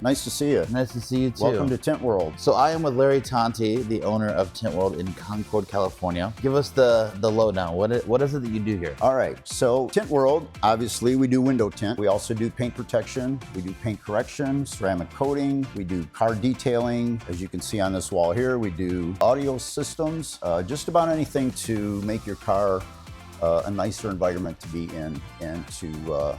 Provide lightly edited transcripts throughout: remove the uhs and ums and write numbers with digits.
Nice to see you. Nice to see you too. Welcome to Tint World. So I am with Larry Tonti, the owner of Tint World in Concord, California. Give us the lowdown. What is it that you do here? All right, so Tint World, obviously we do window tint. We also do paint protection. We do paint correction, ceramic coating. We do car detailing. As you can see on this wall here, we do audio systems. Just about anything to make your car a nicer environment to be in and to,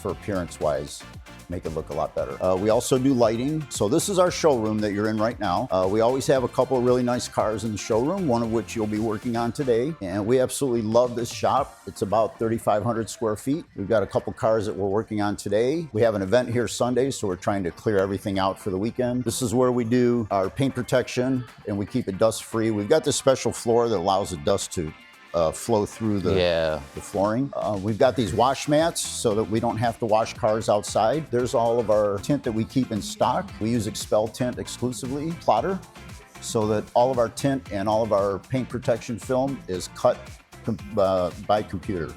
for appearance-wise, make it look a lot better. We also do lighting. So this is our showroom that you're in right now. We always have a couple of really nice cars in the showroom, one of which you'll be working on today. And we absolutely love this shop. It's about 3,500 square feet. We've got a couple cars that we're working on today. We have an event here Sunday, so we're trying to clear everything out for the weekend. This is where we do our paint protection and we keep it dust-free. We've got this special floor that allows the dust to flow through the flooring. We've got these wash mats so that we don't have to wash cars outside. There's all of our tint that we keep in stock. We use Expel tint exclusively, plotter, so that all of our tint and all of our paint protection film is cut by computer.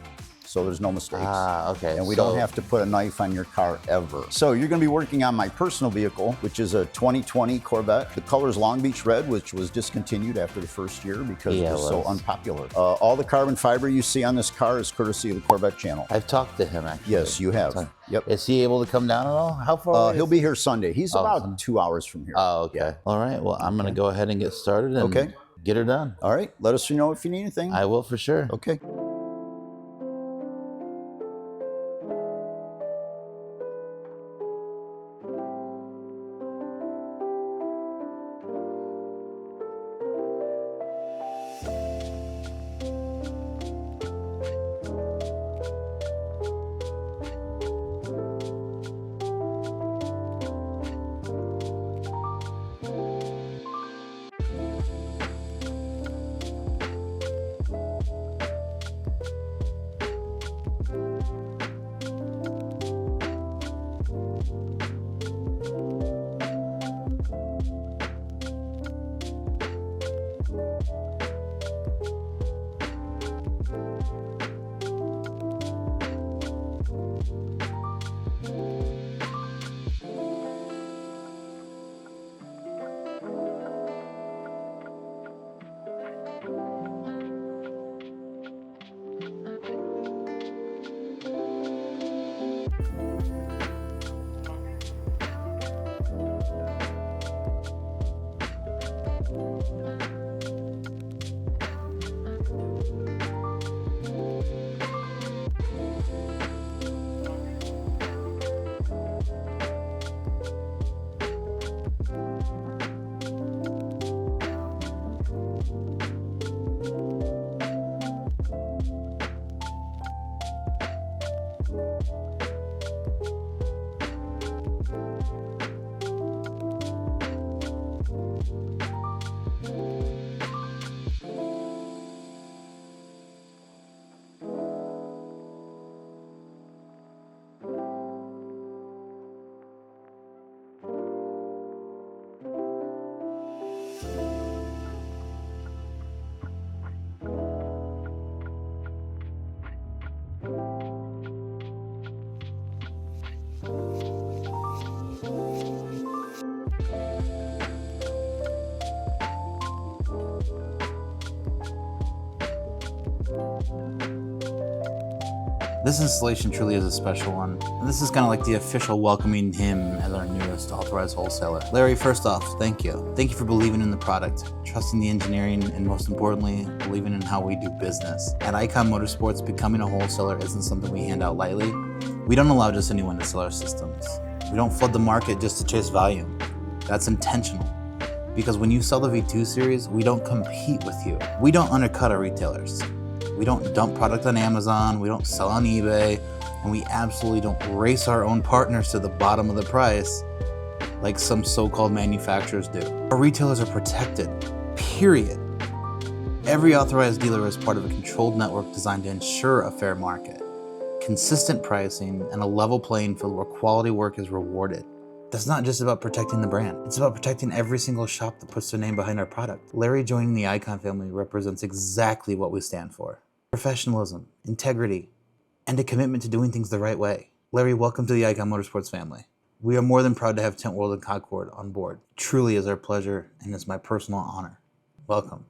So there's no mistakes. Okay. And we don't have to put a knife on your car ever. So you're gonna be working on my personal vehicle, which is a 2020 Corvette. The color is Long Beach Red, which was discontinued after the first year because it was so unpopular. All the carbon fiber you see on this car is courtesy of the Corvette channel. I've talked to him actually. Yes, you have. Yep. Is he able to come down at all? How far? He'll be here Sunday. He's about 2 hours from here. Oh, okay. Yeah. All right. Well, I'm gonna go ahead and get started and get her done. All right. Let us know if you need anything. I will for sure. Okay. This installation truly is a special one, and this is kind of like the official welcoming him as our newest authorized wholesaler. Larry, first off, thank you. Thank you for believing in the product, trusting the engineering, and most importantly, believing in how we do business. At Eikon Motorsports, becoming a wholesaler isn't something we hand out lightly. We don't allow just anyone to sell our systems. We don't flood the market just to chase volume. That's intentional. Because when you sell the V2 series, we don't compete with you. We don't undercut our retailers. We don't dump product on Amazon, we don't sell on eBay, and we absolutely don't race our own partners to the bottom of the price like some so-called manufacturers do. Our retailers are protected, period. Every authorized dealer is part of a controlled network designed to ensure a fair market, consistent pricing, and a level playing field where quality work is rewarded. That's not just about protecting the brand. It's about protecting every single shop that puts their name behind our product. Larry joining the Eikon family represents exactly what we stand for. Professionalism, integrity, and a commitment to doing things the right way. Larry, welcome to the Eikon Motorsports family. We are more than proud to have Tint World Concord on board. Truly is our pleasure and it's my personal honor. Welcome.